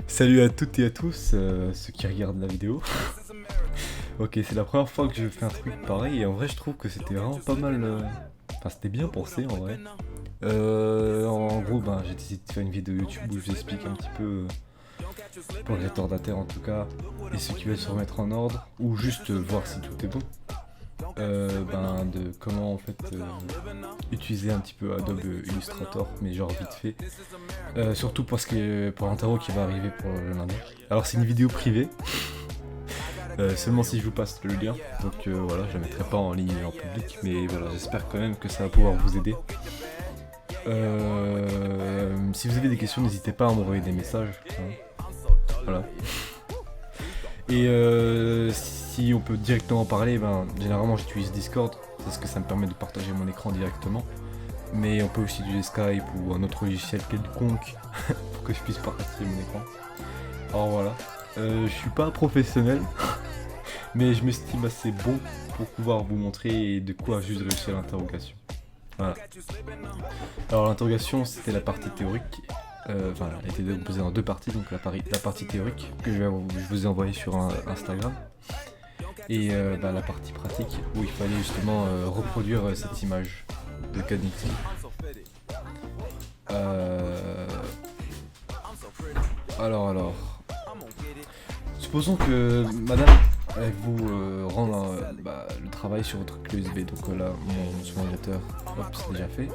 Salut à toutes et à tous, ceux qui regardent la vidéo. Ok, c'est la première fois que je fais un truc pareil et en vrai je trouve que c'était vraiment pas mal. Enfin, c'était bien pensé en vrai. En gros, j'ai décidé de faire une vidéo YouTube où je vous explique un petit peu, pour les retardataires en tout cas, et ceux qui veulent se remettre en ordre, ou juste voir si tout est bon. De comment en fait utiliser un petit peu Adobe Illustrator, mais genre vite fait. Surtout parce que pour l'interro qui va arriver pour le lundi. Alors c'est une vidéo privée, seulement si je vous passe le lien. Donc voilà, je la mettrai pas en ligne en public, mais voilà, j'espère quand même que ça va pouvoir vous aider. Si vous avez des questions, n'hésitez pas à m'envoyer des messages. Hein. Voilà. Et si on peut directement parler, généralement j'utilise Discord, parce que ça me permet de partager mon écran directement. Mais on peut aussi utiliser Skype ou un autre logiciel quelconque pour que je puisse partager mon écran. Alors voilà, je suis pas professionnel, mais je m'estime assez bon pour pouvoir vous montrer de quoi juste réussir l'interrogation. Voilà. Alors l'interrogation c'était la partie théorique. Elle était composée en deux parties, donc la partie théorique que je vous ai envoyée sur Instagram. Et la partie pratique où il fallait justement reproduire cette image de Kanixi. Alors. Supposons que madame elle vous rend le travail sur votre clé USB. Donc là, mon ordinateur, c'est déjà fait.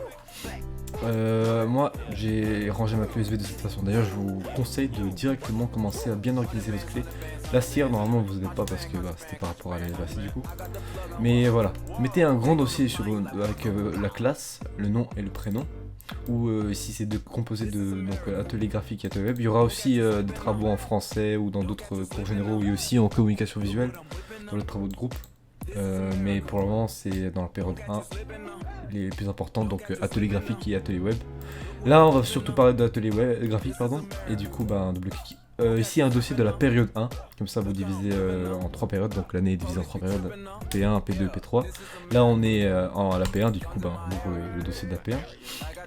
Moi, j'ai rangé ma clé USB de cette façon. D'ailleurs, je vous conseille de directement commencer à bien organiser votre clé. La cire, normalement, vous n'avez pas parce que c'était par rapport à l'élevation du coup. Mais voilà, mettez un grand dossier avec la classe, le nom et le prénom. Ou ici c'est composé de atelier graphique et atelier web. Il y aura aussi des travaux en français ou dans d'autres cours généraux et aussi en communication visuelle, dans les travaux de groupe. Mais pour le moment c'est dans la période 1 les plus importantes, donc atelier graphique et atelier web. Là on va surtout parler d'atelier web graphique et du coup double clic. Ici un dossier de la période 1, comme ça vous divisez en 3 périodes, donc l'année est divisée en 3 périodes, P1, P2, P3. Là on est à la P1, du coup on ouvre le dossier de la P1.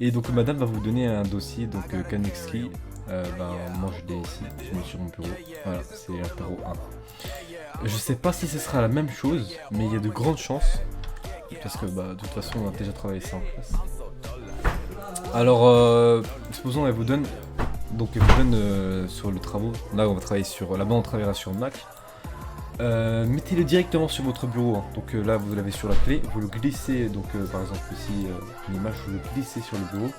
Et donc madame va vous donner un dossier, donc Kanixi, moi je l'ai ici, je mets sur mon bureau, voilà, c'est l'apéro 1. Je sais pas si ce sera la même chose, mais il y a de grandes chances, parce que de toute façon on a déjà travaillé ça en classe. Alors, supposons elle vous donne sur le travaux, là on va travailler là-bas on travaillera sur Mac. Mettez-le directement sur votre bureau, hein. Donc là vous l'avez sur la clé, vous le glissez, donc par exemple ici l'image, vous le glissez sur le bureau.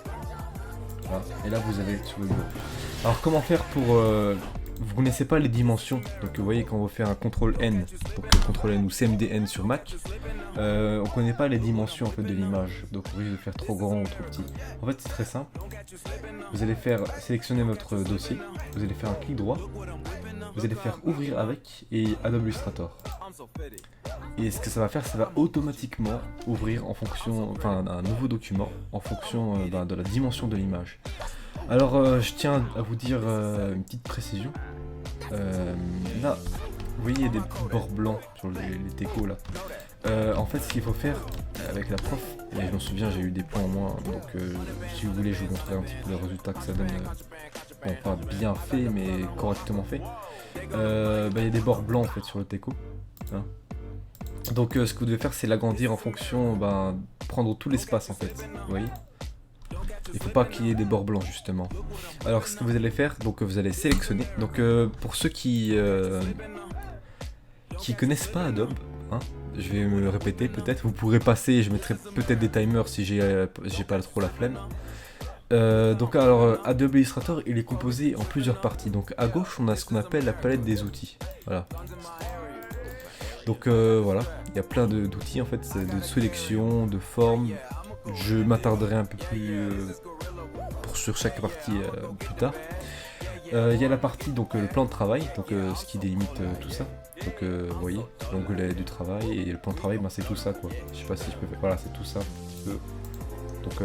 Voilà. Et là vous avez sur le bureau. Alors comment faire pour... vous connaissez pas les dimensions, donc vous voyez quand on va faire un CTRL-N, donc CTRL-N ou CMD-N sur Mac, on connaît pas les dimensions en fait de l'image, donc vous risquez de faire trop grand ou trop petit. En fait c'est très simple, vous allez sélectionner votre dossier, vous allez faire un clic droit, vous allez faire ouvrir avec et Adobe Illustrator. Et ce que ça va faire, ça va automatiquement ouvrir en fonction, un nouveau document en fonction de la dimension de l'image. Alors je tiens à vous dire une petite précision. Là, vous voyez il y a des bords blancs sur les techos là. En fait ce qu'il faut faire avec la prof, et je m'en souviens j'ai eu des points en moins, donc si vous voulez je vous montrerai un petit peu les résultats que ça donne. Pas bien fait mais correctement fait. Il y a des bords blancs en fait sur le teco. Hein. Donc ce que vous devez faire c'est l'agrandir en fonction, prendre tout l'espace en fait, vous voyez. Il faut pas qu'il y ait des bords blancs justement. Alors ce que vous allez faire, donc vous allez sélectionner. Donc pour ceux qui connaissent pas Adobe, hein, je vais me répéter peut-être. Vous pourrez passer, je mettrai peut-être des timers si j'ai pas trop la flemme. Adobe Illustrator il est composé en plusieurs parties. Donc à gauche on a ce qu'on appelle la palette des outils. Voilà. Donc voilà, il y a plein d'outils en fait, de sélection, de forme. Je m'attarderai un peu plus sur chaque partie plus tard. Il y a la partie donc le plan de travail, donc ce qui délimite tout ça. Donc vous voyez, l'onglet du travail et le plan de travail, c'est tout ça quoi. Je sais pas si je peux faire. Voilà, c'est tout ça un petit peu. Donc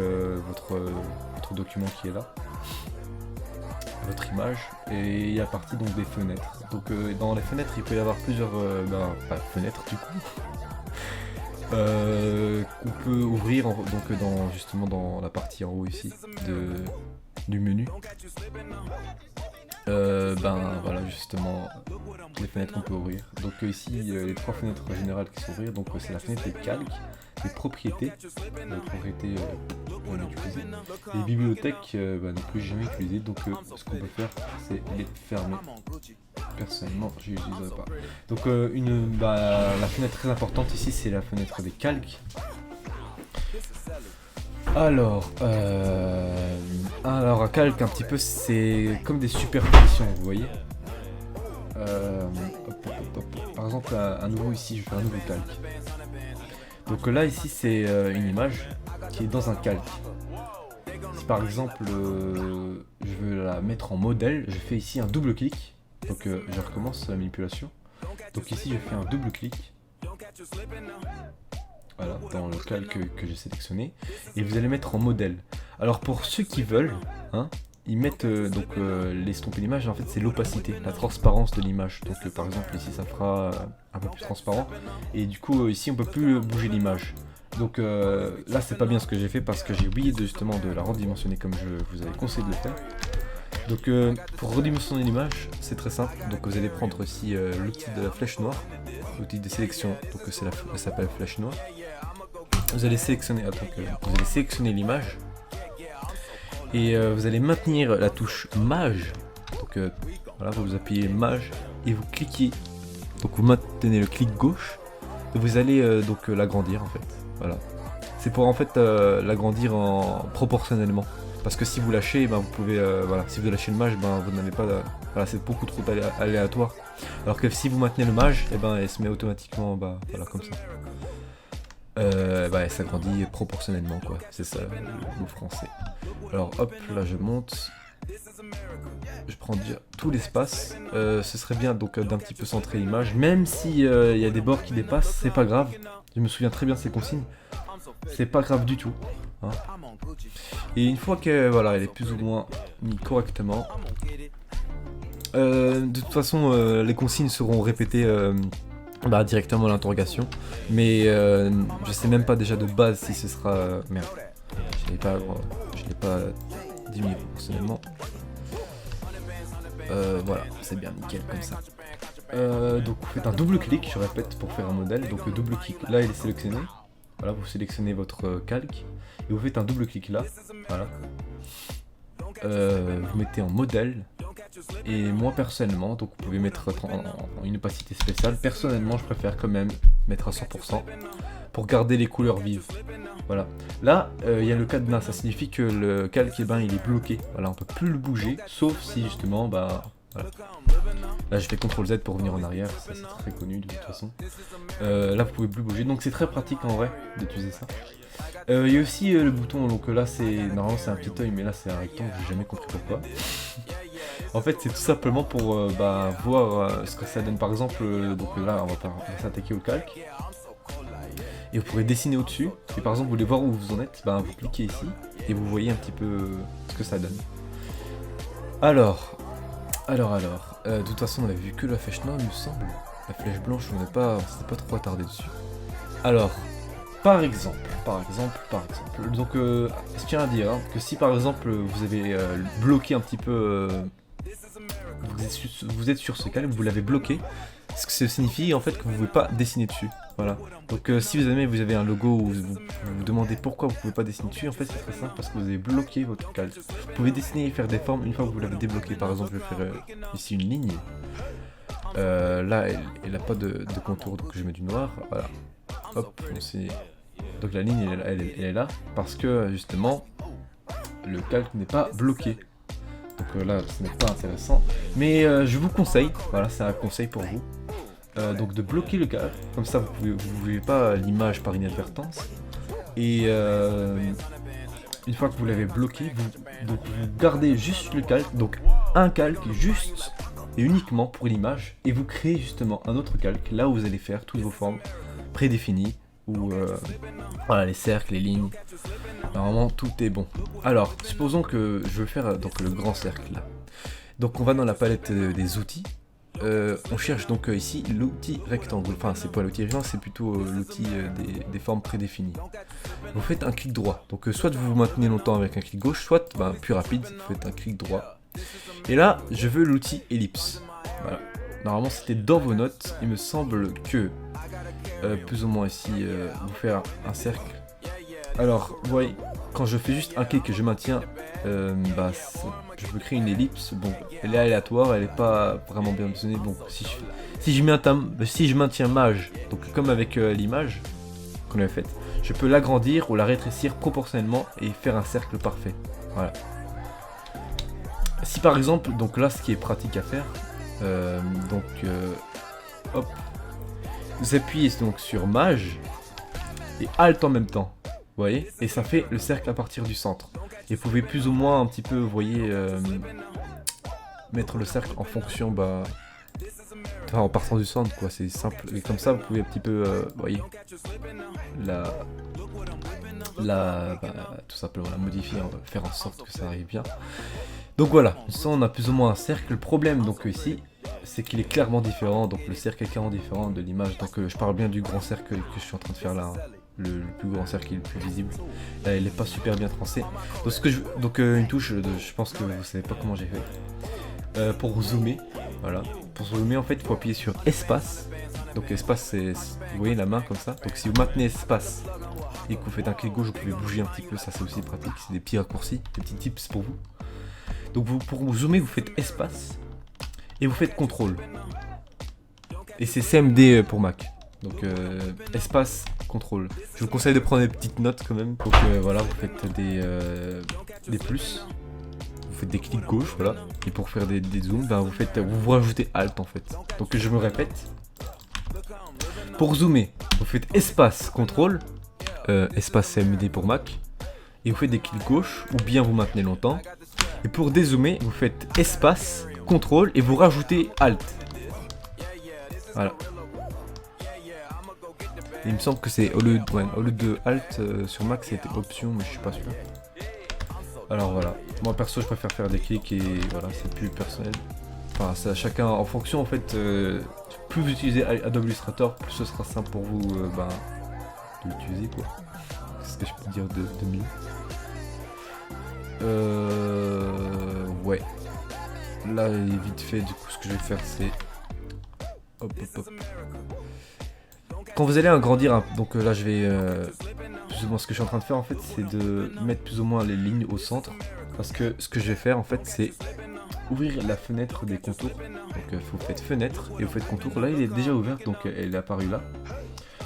votre document qui est là, votre image, et il y a la partie donc des fenêtres. Donc dans les fenêtres il peut y avoir plusieurs fenêtres du coup. Qu'on peut ouvrir justement dans la partie en haut ici du menu. Ben voilà, justement, les fenêtres on peut ouvrir. Donc ici, les 3 fenêtres générales qui s'ouvrent, donc c'est la fenêtre des calques, les propriétés on l'utilise. Les bibliothèques, bah, non plus jamais utilisées, donc ce qu'on peut faire, c'est les fermer. Personnellement, je les utiliserai pas. Donc la fenêtre très importante ici, c'est la fenêtre des calques. Alors, un calque un petit peu, c'est comme des superpositions, vous voyez. Par exemple, un nouveau ici, je fais un nouveau calque. Donc là, ici, c'est une image qui est dans un calque. Si par exemple, je veux la mettre en modèle, je fais ici un double clic. Donc je recommence la manipulation. Donc ici, je fais un double clic. Voilà, dans le calque que j'ai sélectionné. Et vous allez mettre en modèle. Alors pour ceux qui veulent, hein, ils mettent l'estomper l'image, en fait c'est l'opacité, la transparence de l'image. Donc par exemple ici ça fera un peu plus transparent. Et du coup ici on peut plus bouger l'image. Donc là c'est pas bien ce que j'ai fait parce que j'ai oublié justement de la redimensionner comme je vous avais conseillé de le faire. Donc pour redimensionner l'image, c'est très simple. Donc vous allez prendre aussi l'outil de la flèche noire, l'outil de sélection. Donc ça s'appelle flèche noire. Vous allez sélectionner, l'image et vous allez maintenir la touche mage. Donc voilà, vous appuyez mage et vous cliquez. Donc vous maintenez le clic gauche et vous allez l'agrandir en fait. Voilà. C'est pour en fait l'agrandir proportionnellement. Parce que si vous lâchez, ben, vous pouvez, si vous lâchez le mage, ben, vous n'avez pas, voilà, c'est beaucoup trop aléatoire. Alors que si vous maintenez le mage, et ben, elle se met automatiquement, voilà, comme ça. Elle s'agrandit proportionnellement, quoi. C'est ça le mot français. Alors hop, là je monte. Je prends déjà tout l'espace. Ce serait bien donc d'un petit peu centrer l'image. Même si il y a des bords qui dépassent, c'est pas grave. Je me souviens très bien de ces consignes. C'est pas grave du tout. Hein. Et une fois que voilà, elle est plus ou moins mise correctement. De toute façon, les consignes seront répétées directement à l'interrogation. Mais je sais même pas déjà de base si ce sera. Merde. Je l'ai pas diminué proportionnellement. Voilà, c'est bien nickel comme ça. Donc vous faites un double clic, je répète, pour faire un modèle. Donc le double clic, là il est sélectionné. Voilà, vous sélectionnez votre calque et vous faites un double clic là. Voilà. Vous mettez en modèle. Et moi personnellement, donc vous pouvez mettre en une opacité spéciale. Personnellement, je préfère quand même mettre à 100% pour garder les couleurs vives. Voilà. Là, il y a le cadenas, ça signifie que le calque, il est bloqué. Voilà, on peut plus le bouger, sauf si justement, voilà. Là, je fais CTRL Z pour revenir en arrière, ça c'est très connu de toute façon. Là, vous pouvez plus bouger, donc c'est très pratique en vrai d'utiliser ça. Il y a aussi le bouton, donc là normalement c'est un petit œil, mais là c'est un rectangle, j'ai jamais compris pourquoi. En fait, c'est tout simplement pour voir ce que ça donne. Par exemple, donc là on va s'attaquer au calque. Et vous pourrez dessiner au-dessus. Et par exemple, vous voulez voir où vous en êtes, vous cliquez ici et vous voyez un petit peu ce que ça donne. Alors, de toute façon, on a vu que la flèche noire, il me semble. La flèche blanche, on s'était pas trop attardé dessus. Alors, par exemple. Donc, je tiens à dire que si par exemple vous avez bloqué un petit peu, vous êtes sur ce calque, vous l'avez bloqué, ce que ça signifie en fait que vous ne pouvez pas dessiner dessus. Voilà. Donc si vous avez un logo où vous vous demandez pourquoi vous ne pouvez pas dessiner dessus, en fait c'est très simple parce que vous avez bloqué votre calque. Vous pouvez dessiner et faire des formes une fois que vous l'avez débloqué. Par exemple, je vais faire ici une ligne. Là, elle n'a pas de contour, donc je mets du noir. Voilà. Hop, donc la ligne elle est là parce que justement le calque n'est pas bloqué. Donc là, ce n'est pas intéressant. Mais je vous conseille, voilà, c'est un conseil pour vous. Donc de bloquer le calque, comme ça vous ne voulez pas l'image par inadvertance. Et une fois que vous l'avez bloqué, vous gardez juste le calque, donc un calque juste et uniquement pour l'image. Et vous créez justement un autre calque, là où vous allez faire toutes vos formes prédéfinies. Ou voilà, les cercles, les lignes. Normalement tout est bon. Alors, supposons que je veux faire donc le grand cercle là. Donc on va dans la palette des outils. On cherche donc ici l'outil rectangle. Enfin, c'est pas l'outil rectangle, c'est plutôt l'outil des formes prédéfinies. Vous faites un clic droit. Donc soit vous vous maintenez longtemps avec un clic gauche, soit plus rapide, vous faites un clic droit. Et là, je veux l'outil ellipse. Voilà. Normalement, c'était dans vos notes. Il me semble que, plus ou moins ici, vous faire un cercle. Alors, vous voyez, quand je fais juste un clic que je maintiens, je peux créer une ellipse. Bon, elle est aléatoire, elle n'est pas vraiment bien donnée. Bon, si je maintiens mage, donc comme avec l'image qu'on avait faite, je peux l'agrandir ou la rétrécir proportionnellement et faire un cercle parfait. Voilà. Si par exemple, donc là, ce qui est pratique à faire, hop, vous appuyez donc sur mage et alt en même temps. Vous voyez, et ça fait le cercle à partir du centre. Et vous pouvez plus ou moins un petit peu, vous voyez, mettre le cercle en fonction, en partant du centre, quoi. C'est simple. Et comme ça, vous pouvez un petit peu, vous voyez, tout simplement la modifier, faire en sorte que ça arrive bien. Donc voilà, ça on a plus ou moins un cercle. Le problème donc ici, c'est qu'il est clairement différent. Donc le cercle est clairement différent de l'image. Donc je parle bien du grand cercle que je suis en train de faire là. Hein. Le plus grand cercle est le plus visible. Là, il n'est pas super bien tracé. Donc, une touche, je pense que vous savez pas comment j'ai fait. Pour zoomer, voilà. Pour zoomer, en fait, il faut appuyer sur espace. Donc espace, c'est, vous voyez la main comme ça. Donc si vous maintenez espace et que vous faites un clic gauche, vous pouvez bouger un petit peu. Ça c'est aussi pratique. C'est des petits raccourcis, des petits tips pour vous. Donc pour vous zoomer, vous faites espace et vous faites contrôle. Et c'est CMD pour Mac. Donc espace, contrôle. Je vous conseille de prendre des petites notes quand même. Donc voilà, vous faites des plus. Vous faites des clics gauche, voilà. Et pour faire des zooms, vous rajoutez Alt en fait. Donc je me répète. Pour zoomer, vous faites espace, contrôle. Espace CMD pour Mac. Et vous faites des clics gauche, ou bien vous maintenez longtemps. Et pour dézoomer, vous faites espace, contrôle, et vous rajoutez Alt. Voilà. Il me semble que c'est au lieu de Alt sur Mac, c'était option, mais je suis pas sûr. Alors voilà, moi perso je préfère faire des clics et voilà, c'est plus personnel. Enfin, c'est à chacun en fonction en fait. Plus vous utilisez Adobe Illustrator, plus ce sera simple pour vous de l'utiliser quoi. C'est ce que je peux dire de mieux. Ouais. Là vite fait, du coup ce que je vais faire c'est hop. Quand vous allez agrandir, donc là je vais plus ou moins ce que je suis en train de faire en fait, c'est de mettre plus ou moins les lignes au centre, parce que ce que je vais faire en fait, c'est ouvrir la fenêtre des contours. Donc vous faites fenêtre et vous faites contour. Là il est déjà ouvert, donc elle est apparue là.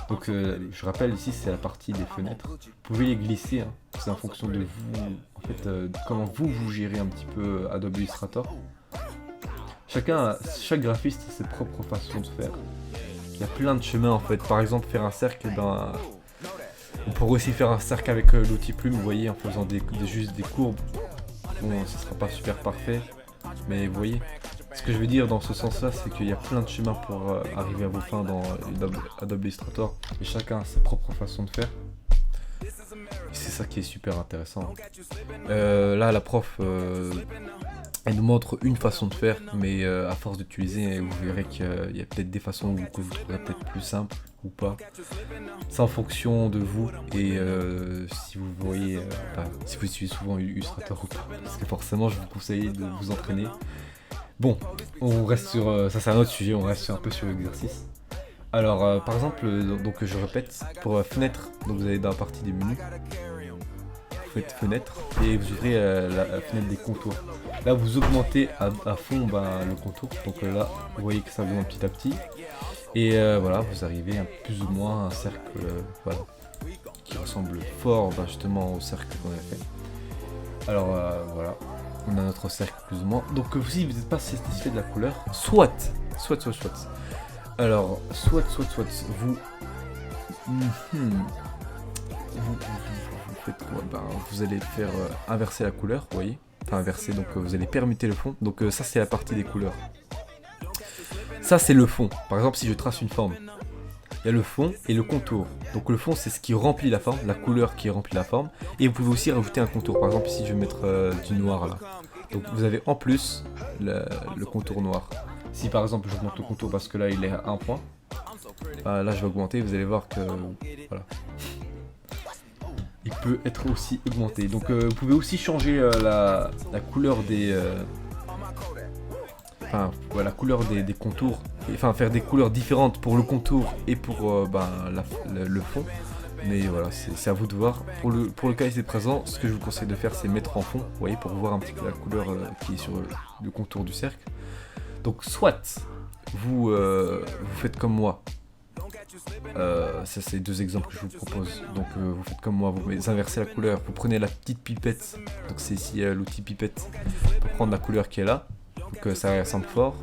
Donc je rappelle ici c'est la partie des fenêtres. Vous pouvez les glisser, hein. C'est en fonction de vous, en fait, comment vous gérez un petit peu Adobe Illustrator. Chaque graphiste a ses propres façons de faire. Il y a plein de chemins en fait. Par exemple, faire un cercle on pourrait aussi faire un cercle avec l'outil plume, vous voyez, en faisant juste des courbes. Bon, ce sera pas super parfait, mais vous voyez. Ce que je veux dire dans ce sens-là, c'est qu'il y a plein de chemins pour arriver à vos fins dans Adobe Illustrator. Et chacun a ses propres façons de faire. Et c'est ça qui est super intéressant. Là, la prof, elle nous montre une façon de faire, mais à force d'utiliser, vous verrez qu'il y a peut-être des façons que vous trouverez peut-être plus simples ou pas. C'est en fonction de vous et si vous voyez, si vous utilisez souvent Illustrator ou pas. Parce que forcément, je vous conseille de vous entraîner. Bon, on reste sur, ça c'est un autre sujet, on reste un peu sur l'exercice. Alors, par exemple, donc je répète, pour fenêtre, donc vous allez dans la partie des menus. Vous faites fenêtre et vous ouvrez la fenêtre des contours. Là vous augmentez à fond le contour, donc là vous voyez que ça augmente petit à petit et voilà, vous arrivez à plus ou moins un cercle voilà, qui ressemble fort justement au cercle qu'on a fait. Alors voilà, on a notre cercle plus ou moins. Donc si vous n'êtes pas satisfait de la couleur, soit alors soit vous faites quoi, vous allez faire inverser la couleur, vous voyez, enfin inverser, donc vous allez permuter le fond. Donc ça c'est la partie des couleurs. Ça c'est le fond. Par exemple si je trace une forme, il y a le fond et le contour. Donc le fond c'est ce qui remplit la forme, la couleur qui remplit la forme. Et vous pouvez aussi rajouter un contour. Par exemple ici je vais mettre du noir là. Donc vous avez en plus le contour noir. Si par exemple j'augmente le contour parce que là il est à 1 point, là je vais augmenter, vous allez voir que voilà. Il peut être aussi augmenté. Donc vous pouvez aussi changer la couleur des enfin la couleur des contours, enfin faire des couleurs différentes pour le contour et pour le fond. Mais voilà, c'est à vous de voir. Pour le cas ici présent, ce que je vous conseille de faire, c'est mettre en fond, vous voyez, pour voir un petit peu la couleur qui est sur le contour du cercle. Donc soit vous faites comme moi. Ça c'est deux exemples que je vous propose. Donc vous faites comme moi, vous inversez la couleur, vous prenez la petite pipette. Donc c'est ici l'outil pipette pour prendre la couleur qui est là. Donc ça ressemble fort,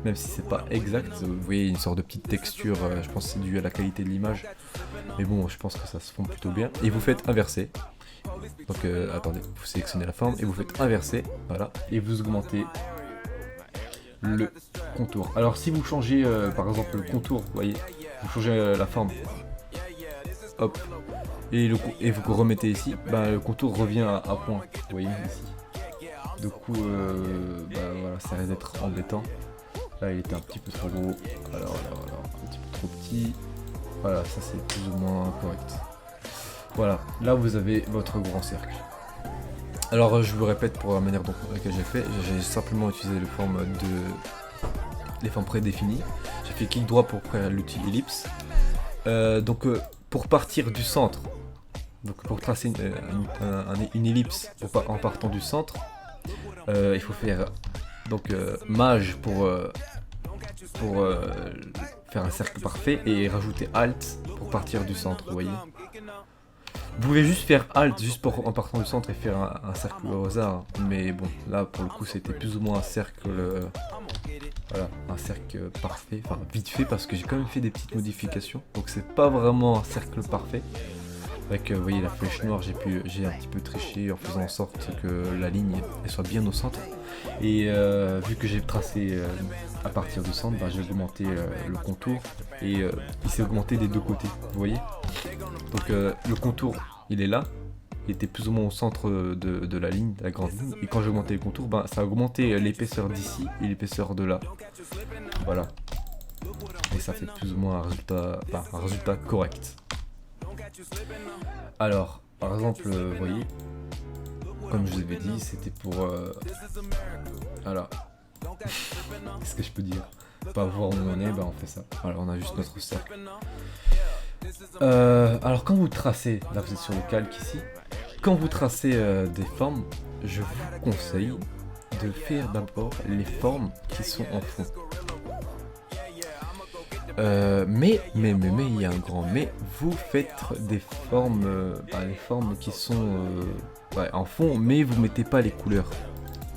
même si c'est pas exact. Vous voyez une sorte de petite texture, je pense que c'est dû à la qualité de l'image. Mais bon, je pense que ça se fond plutôt bien. Et vous faites inverser. Donc attendez, vous sélectionnez la forme et vous faites inverser, voilà. Et vous augmentez le contour. Alors si vous changez par exemple le contour, vous voyez, vous changez la forme, hop, et vous remettez ici, le contour revient à point, vous voyez ici. Du coup, voilà, ça risque d'être embêtant. Là il était un petit peu trop gros, alors un petit peu trop petit. Voilà, ça c'est plus ou moins correct. Voilà, là vous avez votre grand cercle. Alors je vous répète pour la manière dont laquelle j'ai simplement utilisé les formes prédéfinies. J'ai fait clic droit pour créer l'outil ellipse. Pour partir du centre, donc pour tracer une ellipse en partant du centre, il faut faire maj pour faire un cercle parfait et rajouter alt pour partir du centre, vous voyez. Vous pouvez juste faire alt juste en partant du centre et faire un cercle au hasard, mais bon, là pour le coup c'était plus ou moins un cercle, voilà, un cercle parfait, enfin vite fait parce que j'ai quand même fait des petites modifications, donc c'est pas vraiment un cercle parfait. Avec, vous voyez la flèche noire, j'ai un petit peu triché en faisant en sorte que la ligne elle soit bien au centre. Et vu que j'ai tracé à partir du centre, j'ai augmenté le contour et il s'est augmenté des deux côtés, vous voyez. Donc le contour il est là, il était plus ou moins au centre de la ligne, de la grande ligne. Et quand j'ai augmenté le contour, ça a augmenté l'épaisseur d'ici et l'épaisseur de là. Voilà. Et ça fait plus ou moins un résultat correct. Alors, par exemple, vous voyez, comme je vous avais dit, c'était pour... voilà. Qu'est-ce que je peux dire? Pas voir où on est, on fait ça. Voilà, on a juste notre cercle. Alors quand vous tracez, là vous êtes sur le calque ici, quand vous tracez des formes, je vous conseille de faire d'abord les formes qui sont en fond. Mais il y a un grand mais, vous faites des formes, les formes qui sont en fond, mais vous mettez pas les couleurs.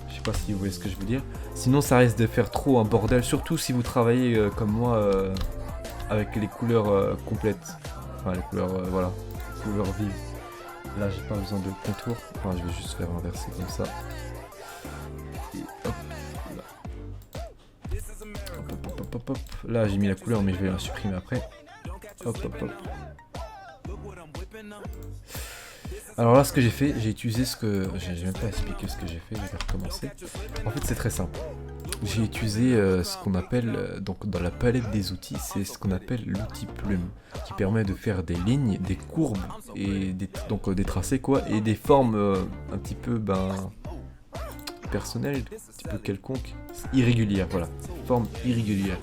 Je sais pas si vous voyez ce que je veux dire. Sinon ça risque de faire trop un bordel, surtout si vous travaillez comme moi avec les couleurs complètes. Enfin les couleurs, voilà, couleurs vives. Là j'ai pas besoin de contour, enfin je vais juste faire inverser comme ça. Et hop, là. Hop. Là j'ai mis la couleur mais je vais la supprimer après. Hop. Alors là ce que j'ai fait, j'ai utilisé j'ai même pas expliqué ce que j'ai fait, je vais recommencer. En fait c'est très simple. J'ai utilisé ce qu'on appelle, donc dans la palette des outils, c'est ce qu'on appelle l'outil plume, qui permet de faire des lignes, des courbes, et des tracés quoi, et des formes un petit peu personnelles, un petit peu quelconques, irrégulières, voilà, formes irrégulières.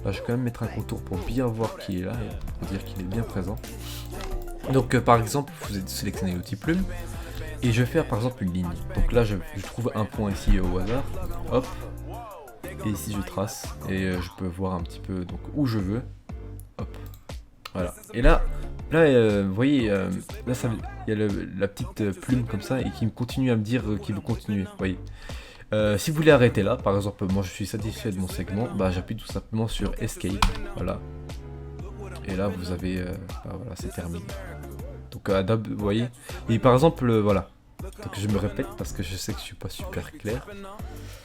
Là je vais quand même mettre un contour pour bien voir qui est là, et pour dire qu'il est bien présent. Donc par exemple, vous sélectionnez l'outil plume, et je vais faire par exemple une ligne. Donc là je trouve un point ici au hasard, hop, et ici je trace, et je peux voir un petit peu donc où je veux, hop, voilà. Et là vous voyez, là il y a la petite plume comme ça, et qui me continue à me dire qu'il veut continuer, vous voyez. Si vous voulez arrêter là, par exemple moi je suis satisfait de mon segment, j'appuie tout simplement sur Escape, voilà. Et là vous avez, voilà, c'est terminé. Donc Adobe, vous voyez. Et par exemple, voilà. Donc je me répète parce que je sais que je suis pas super clair.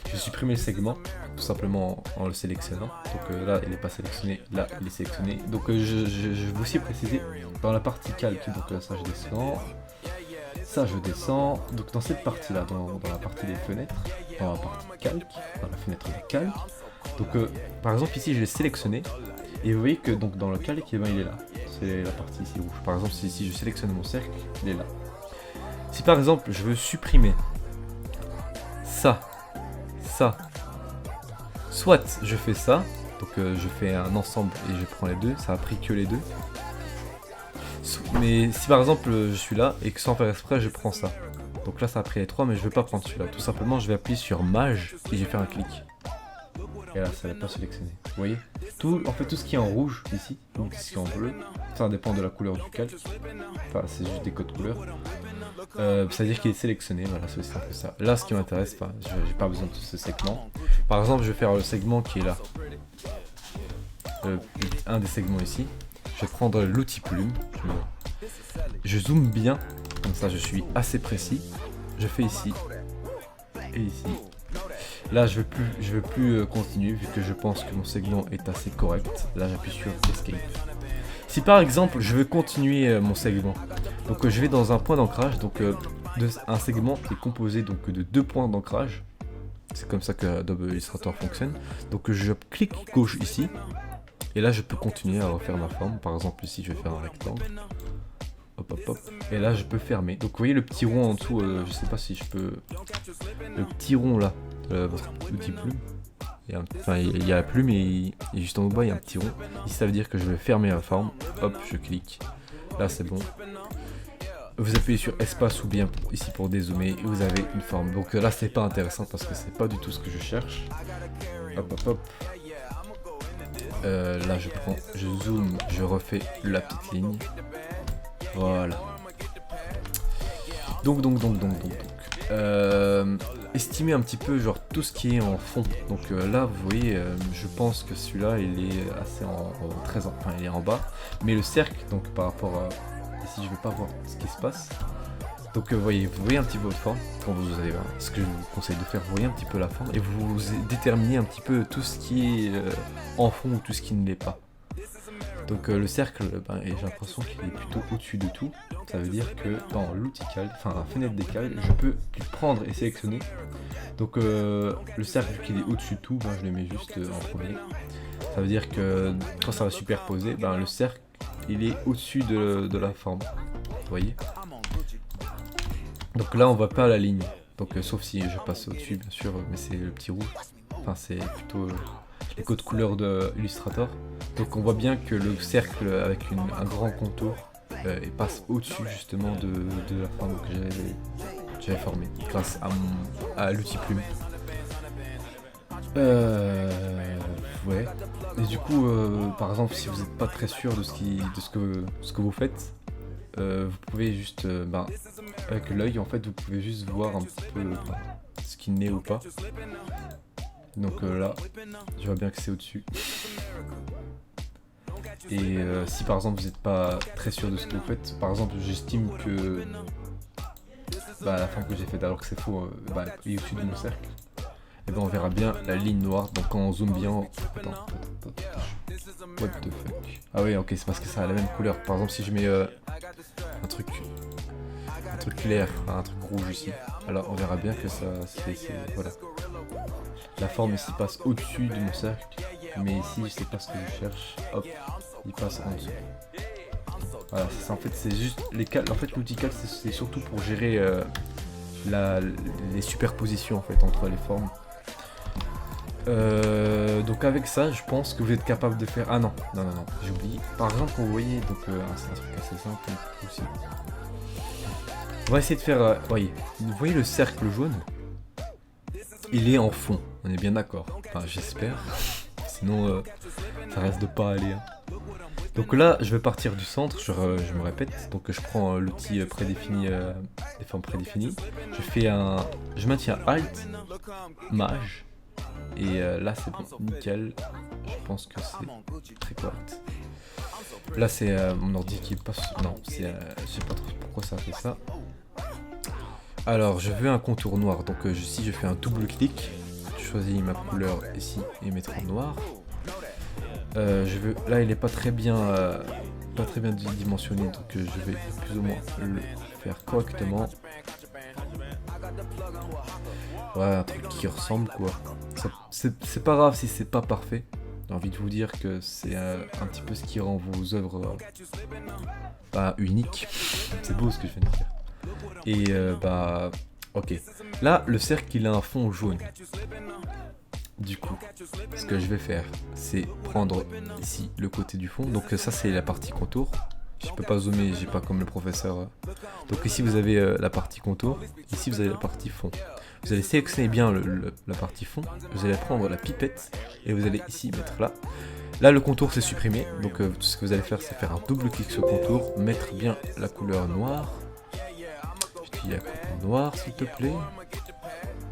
Je supprime le segment, tout simplement en le sélectionnant. Donc là il n'est pas sélectionné, là il est sélectionné. Donc je vais aussi préciser dans la partie calque, donc ça je descends. Ça je descends. Donc dans cette partie là, dans la partie des fenêtres, dans la partie calque, dans la fenêtre de calque. Donc par exemple ici je l'ai sélectionné. Et vous voyez que donc dans le calque, il est là. C'est la partie ici rouge. Par exemple, si je sélectionne mon cercle, il est là. Si par exemple je veux supprimer ça Soit je fais ça, donc je fais un ensemble et je prends les deux, ça a pris que les deux. Mais si par exemple je suis là et que sans faire exprès je prends ça. Donc là ça a pris les trois mais je vais pas prendre celui-là. Tout simplement je vais appuyer sur Mage et je vais faire un clic. Et là ça n'est pas sélectionné. Vous voyez en fait tout ce qui est en rouge ici, donc ce qui est en bleu, ça dépend de la couleur du calque. Enfin c'est juste des codes couleurs. C'est-à-dire qu'il est sélectionné, voilà c'est aussi simple que ça. Là ce qui m'intéresse, j'ai pas besoin de ce segment. Par exemple je vais faire le segment qui est là. Un des segments ici. Je vais prendre l'outil plume. Je zoome bien, comme ça je suis assez précis. Je fais ici et ici. Là je veux plus continuer vu que je pense que mon segment est assez correct. Là j'appuie sur Escape. Si par exemple je veux continuer mon segment, donc je vais dans un point d'ancrage, donc un segment qui est composé donc de 2 points d'ancrage. C'est comme ça que Adobe Illustrator fonctionne. Donc je clique gauche ici. Et là je peux continuer à refaire ma forme. Par exemple ici je vais faire un rectangle. Hop hop hop. Et là je peux fermer. Donc vous voyez le petit rond en dessous, je sais pas si je peux... Le petit rond là, votre outil plume. Il y a la plume et juste en bas il y a un petit rond. Ici ça veut dire que je vais fermer la forme. Hop, je clique. Là c'est bon. Vous appuyez sur espace ou bien ici pour dézoomer et vous avez une forme. Donc là c'est pas intéressant parce que c'est pas du tout ce que je cherche. Hop hop hop. Là je zoome, je refais la petite ligne. Voilà. Donc. Estimer un petit peu genre tout ce qui est en fond. Donc là vous voyez, je pense que celui-là il est assez il est en bas. Mais le cercle, donc par rapport à ici je vais pas voir ce qui se passe. Donc vous voyez un petit peu votre forme. Quand vous allez voir, ce que je vous conseille de faire, vous voyez un petit peu la forme et vous déterminez un petit peu tout ce qui est en fond ou tout ce qui ne l'est pas. Donc le cercle, j'ai l'impression qu'il est plutôt au-dessus de tout. Ça veut dire que dans l'outil calque, enfin la fenêtre des calques, je peux prendre et sélectionner. Donc le cercle vu qu'il est au-dessus de tout, je le mets juste en premier. Ça veut dire que quand ça va superposer, le cercle il est au-dessus de la forme. Vous voyez? Donc là on voit pas la ligne. Donc sauf si je passe au-dessus bien sûr, mais c'est le petit rouge. Enfin c'est plutôt les codes couleurs de Illustrator. Donc on voit bien que le cercle avec un grand contour passe au-dessus justement de la forme que j'avais formée grâce à l'outil plume. Ouais. Et du coup, par exemple, si vous n'êtes pas très sûr de ce que vous faites, vous pouvez juste, avec l'œil, en fait, vous pouvez juste voir un petit peu ce qui n'est ou pas. Donc là, je vois bien que c'est au-dessus. Et si par exemple vous n'êtes pas très sûr de ce que vous faites, par exemple j'estime que la forme que j'ai faite alors que c'est faux est au-dessus de mon cercle, et on verra bien la ligne noire. Donc quand on zoome bien, attends. What the fuck? Ah oui, ok, c'est parce que ça a la même couleur. Par exemple si je mets un truc clair, un truc rouge ici, alors on verra bien que ça voilà. La forme ici passe au-dessus de mon cercle, mais ici je sais pas ce que je cherche, hop, il passe en dessous. Voilà, c'est ça, en fait c'est juste les calques. En fait l'outil calque c'est surtout pour gérer les superpositions en fait entre les formes. Donc avec ça je pense que vous êtes capable de faire... Ah non, j'ai oublié. Par exemple quand vous voyez, donc c'est un truc assez simple aussi. On va essayer de faire... voyez, vous voyez le cercle jaune? Il est en fond, on est bien d'accord. Enfin j'espère. Sinon ça reste de pas aller. Donc là je vais partir du centre, je me répète. Donc je prends l'outil prédéfini, les formes prédéfinies. Je maintiens Alt, Mage. Et là c'est bon, nickel. Je pense que c'est très correct. Là c'est mon ordi qui passe... Non, je sais pas trop pourquoi ça fait ça. Alors je veux un contour noir, donc si je fais un double clic, je choisis ma couleur ici et mettre en noir. Là il est pas très bien dimensionné, donc je vais plus ou moins le faire correctement. Ouais, un truc qui ressemble quoi. C'est pas grave si c'est pas parfait. J'ai envie de vous dire que c'est un petit peu ce qui rend vos œuvres uniques. C'est beau ce que je viens de dire. Et ok. Là, le cercle il a un fond jaune. du coup, ce que je vais faire, c'est prendre ici le côté du fond. Donc ça c'est la partie contour. Je peux pas zoomer, j'ai pas comme le professeur. Donc ici vous avez la partie contour, ici vous avez la partie fond. Vous allez sélectionner bien la partie fond, vous allez prendre la pipette et vous allez ici mettre là. Là le contour c'est supprimé, donc tout ce que vous allez faire c'est faire un double clic sur le contour, mettre bien la couleur noire. Je dis la couleur noire s'il te plaît.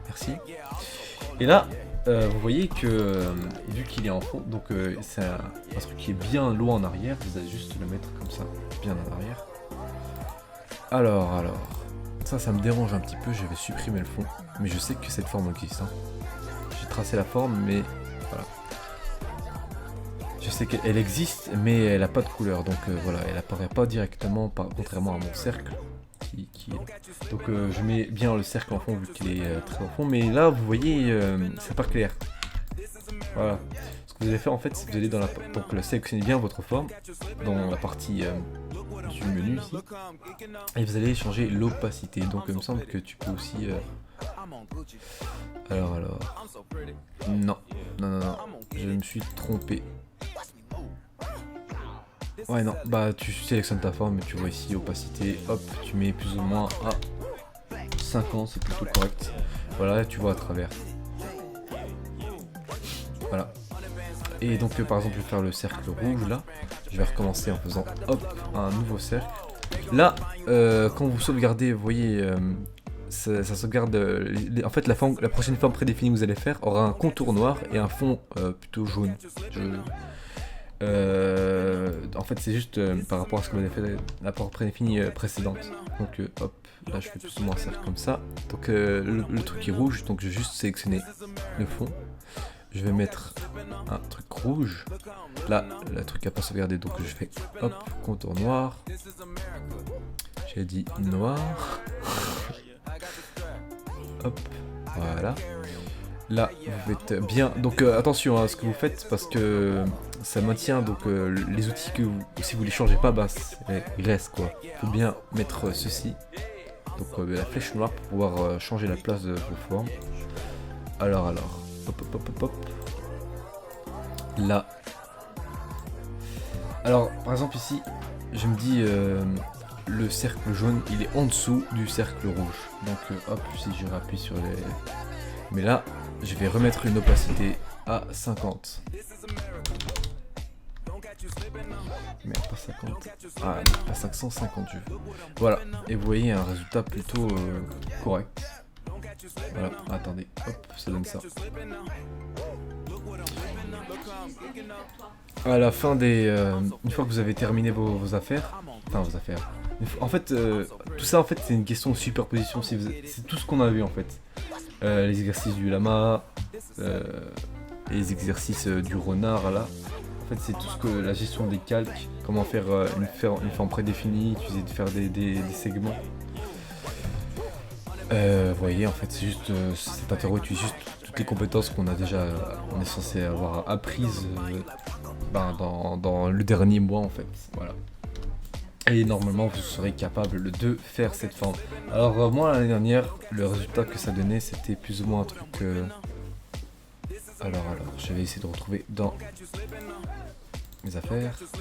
Merci. Et là, vous voyez que vu qu'il est en fond, donc c'est un truc qui est bien loin en arrière, vous allez juste le mettre comme ça, bien en arrière. Alors, ça me dérange un petit peu, je vais supprimer le fond, mais je sais que cette forme existe. Hein. J'ai tracé la forme, mais voilà. Je sais qu'elle existe, mais elle n'a pas de couleur, donc voilà, elle apparaît pas directement, contrairement à mon cercle. Donc je mets bien le cercle en fond vu qu'il est très au fond, mais là vous voyez c'est pas clair. Voilà. Ce que vous allez faire en fait, c'est que vous allez dans la donc sélectionnez bien votre forme dans la partie du menu ici, et vous allez changer l'opacité. Donc il me semble que tu peux aussi alors non, je me suis trompé. Ouais non, bah tu sélectionnes ta forme et tu vois ici opacité, hop, tu mets plus ou moins à 50, c'est plutôt correct. Voilà, tu vois à travers. Voilà. Et donc par exemple je vais faire le cercle rouge là, je vais recommencer en faisant hop un nouveau cercle. Là, quand vous sauvegardez, vous voyez, ça sauvegarde, en fait la prochaine forme prédéfinie que vous allez faire aura un contour noir et un fond plutôt jaune. En fait c'est juste par rapport à ce que vous avez fait la forme prédéfinie précédente. Donc hop, là je fais plus ou moins un cercle comme ça. Donc le truc est rouge, donc je vais juste sélectionner le fond. Je vais mettre un truc rouge. Là, le truc n'a pas sauvegardé, donc je fais hop, contour noir. J'ai dit noir. Hop, voilà. Là, vous faites bien. Donc attention à ce que vous faites parce que ça maintient donc les outils que si vous les changez pas, bah ils restent quoi. Il faut bien mettre ceci. Donc la flèche noire pour pouvoir changer la place de vos formes. Alors. Hop. Là. Alors, par exemple ici, je me dis le cercle jaune, il est en dessous du cercle rouge. Donc hop, si je rappuie sur les... Mais là, je vais remettre une opacité à 50. Mais pas 50. Ah, pas 550 je veux. Voilà, et vous voyez un résultat plutôt correct. Voilà, attendez, hop, ça donne ça. À la fin des... une fois que vous avez terminé vos affaires, en fait, tout ça en fait c'est une question de superposition, c'est tout ce qu'on a vu en fait. Les exercices du lama, les exercices du renard là. En fait c'est tout ce que la gestion des calques, comment faire une forme prédéfinie, utiliser de faire des segments. Vous voyez en fait c'est juste cet interro utilise juste toutes les compétences qu'on est censé avoir apprises dans le dernier mois en fait, voilà. Et normalement vous serez capable de faire cette forme. Alors moi l'année dernière le résultat que ça donnait c'était plus ou moins un truc alors je vais essayer de retrouver dans mes affaires graphiques.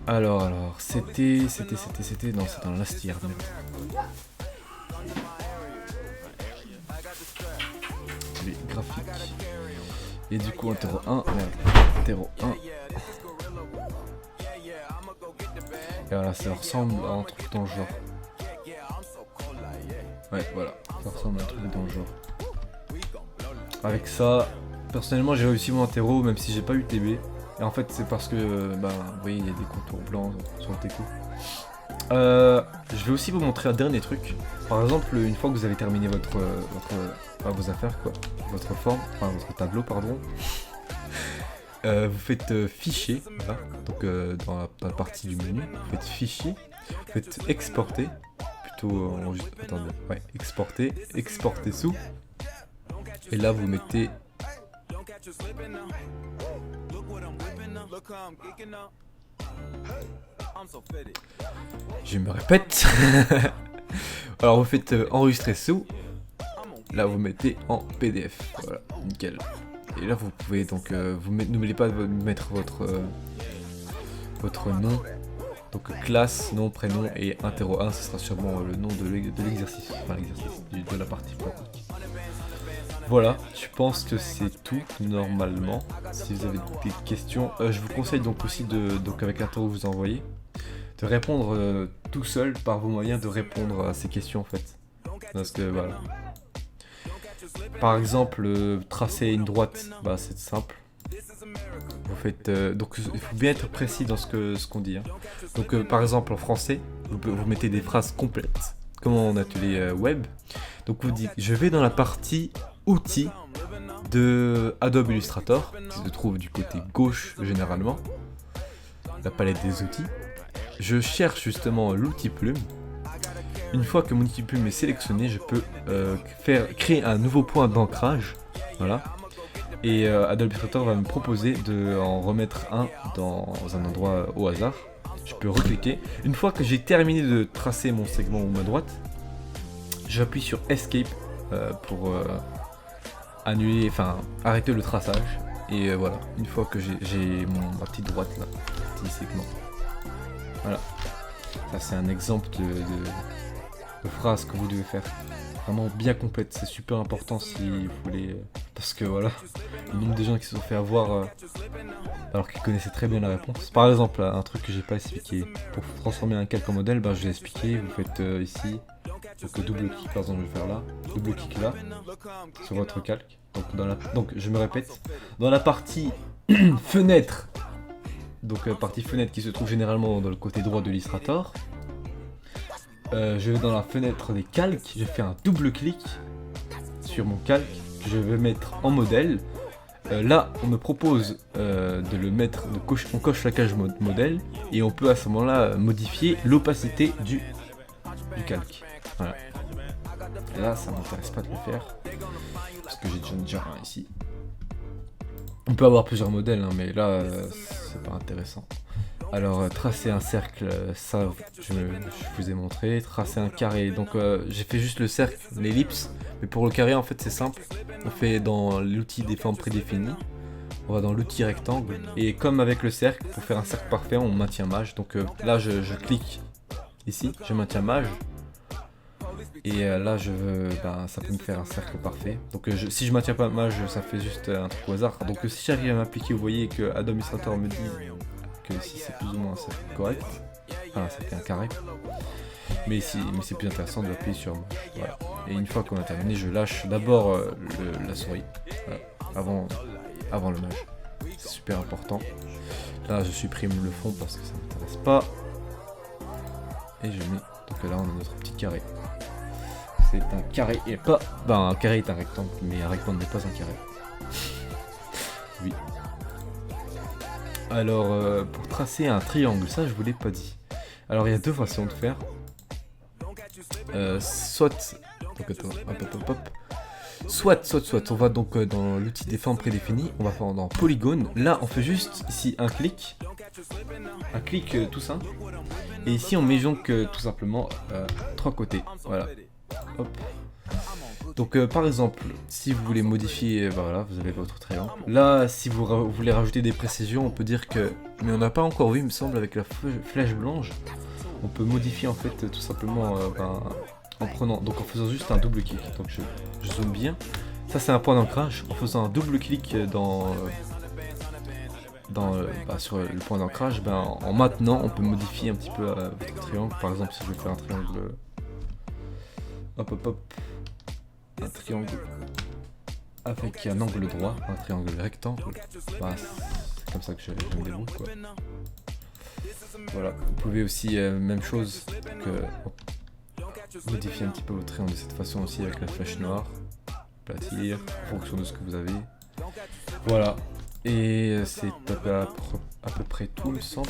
Alors, c'était, non, c'est dans l'Astier. Les graphiques. Et du coup, interro 1, interro 1. Et voilà, ça ressemble à un truc dans le genre. Ouais, voilà, ça ressemble à un truc dans le genre. Avec ça, personnellement, j'ai réussi mon interro, même si j'ai pas eu TB. Et en fait, c'est parce que, vous voyez, il y a des contours blancs sur le déco. Je vais aussi vous montrer un dernier truc. Par exemple, une fois que vous avez terminé vos affaires, quoi, votre forme, enfin votre tableau, pardon, vous faites fichier, voilà. Donc dans la partie du menu, vous faites fichier, vous faites exporter, plutôt, attendez, ouais, exporter sous, et là vous mettez Je me répète. Alors vous faites enregistrer sous. Là vous mettez en PDF. Voilà, nickel. Et là vous pouvez donc n'oubliez pas de mettre votre nom. Donc classe, nom, prénom et interro 1, ce sera sûrement le nom de l'exercice. Enfin l'exercice de la partie pratique. Voilà, je pense que c'est tout normalement. Si vous avez des questions, je vous conseille donc aussi donc avec l'interro que vous envoyez, de répondre tout seul par vos moyens, de répondre à ces questions en fait. Parce que voilà. Par exemple, tracer une droite, bah c'est simple. Vous faites donc il faut bien être précis dans ce qu'on dit. Hein. Donc par exemple en français, vous mettez des phrases complètes, comme en atelier web. Donc vous dites, je vais dans la partie outils de Adobe Illustrator, qui se trouve du côté gauche généralement, la palette des outils. Je cherche justement l'outil plume. Une fois que mon outil plume est sélectionné, je peux créer un nouveau point d'ancrage. Voilà. Et Adobe Illustrator va me proposer de en remettre un dans un endroit au hasard. Je peux recliquer. Une fois que j'ai terminé de tracer mon segment ou ma droite, j'appuie sur Escape pour annuler, enfin arrêter le traçage. Et voilà, une fois que j'ai ma petite droite là, petit segment. Voilà. Ça c'est un exemple de phrase que vous devez faire. Vraiment bien complète, c'est super important si vous voulez. Parce que voilà, le nombre de gens qui se sont fait avoir alors qu'ils connaissaient très bien la réponse. Par exemple, un truc que j'ai pas expliqué. Pour transformer un calque en modèle, je l'ai expliqué. Vous faites ici, donc double clic, par exemple, je vais faire là, double clic là, sur votre calque. Donc je me répète, dans la partie fenêtre, donc partie fenêtre qui se trouve généralement dans le côté droit de l'Illustrator. Je vais dans la fenêtre des calques, je fais un double clic sur mon calque que je vais mettre en modèle. Là, on me propose de le mettre, on coche la case modèle et on peut à ce moment-là modifier l'opacité du calque. Voilà. Et là, ça m'intéresse pas de le faire parce que j'ai déjà un ici. On peut avoir plusieurs modèles, hein, mais là, c'est pas intéressant. Alors tracer un cercle, ça je vous ai montré. Tracer un carré, donc j'ai fait juste le cercle, l'ellipse. Mais pour le carré en fait c'est simple. On fait dans l'outil des formes prédéfinies. On va dans l'outil rectangle. Et comme avec le cercle, pour faire un cercle parfait on maintient maj. Donc là je clique ici, je maintiens maj. Et là je veux, ça peut me faire un cercle parfait. Donc si je maintiens pas maj, ça fait juste un truc au hasard. Donc si j'arrive à m'appliquer, vous voyez que Adobe Illustrator me dit que si c'est plus ou moins un cercle correct, enfin ça fait un carré, mais c'est plus intéressant de appuyer sur maj. Voilà. Et une fois qu'on a terminé, je lâche d'abord la souris, voilà, avant le maj. C'est super important. Là je supprime le fond parce que ça ne m'intéresse pas. Et je mets, donc là on a notre petit carré. C'est un carré et pas, un carré est un rectangle, mais un rectangle n'est pas un carré. Oui. Alors, pour tracer un triangle, ça je vous l'ai pas dit. Alors il y a deux façons de faire. Soit, on va donc dans l'outil des formes prédéfinies, on va faire dans polygone. Là on fait juste ici un clic tout simple. Et ici on met donc tout simplement 3 côtés. Voilà. Hop. Donc par exemple, si vous voulez modifier, voilà, vous avez votre triangle. Là, si vous voulez rajouter des précisions, on peut dire que, mais on n'a pas encore vu, il me semble, avec la flèche blanche, on peut modifier en fait tout simplement en faisant juste un double clic. Donc je zoome bien. Ça c'est un point d'ancrage. En faisant un double clic sur le point d'ancrage, en maintenant, on peut modifier un petit peu votre triangle. Par exemple, si je veux faire un triangle, un triangle avec un angle droit, un triangle rectangle, c'est comme ça que je me débrouille, quoi. Voilà, vous pouvez aussi, même chose, modifier un petit peu votre triangle de cette façon aussi avec la flèche noire, aplatir, en fonction de ce que vous avez. Voilà, et c'est à peu près tout, il me semble.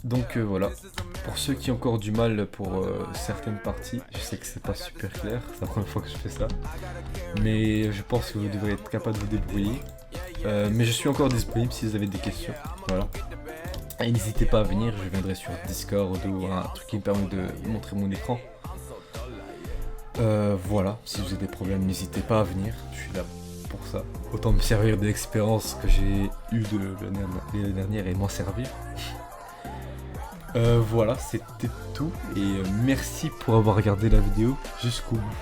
Donc voilà, pour ceux qui ont encore du mal pour certaines parties, je sais que c'est pas super clair, c'est la première fois que je fais ça, mais je pense que vous devrez être capable de vous débrouiller. Mais je suis encore disponible si vous avez des questions. Voilà. Et n'hésitez pas à venir, je viendrai sur Discord ou un truc qui me permet de montrer mon écran. Voilà, si vous avez des problèmes, n'hésitez pas à venir, je suis là pour ça. Autant me servir de l'expérience que j'ai eue de l'année dernière et m'en servir. Voilà, c'était tout et merci pour avoir regardé la vidéo jusqu'au bout.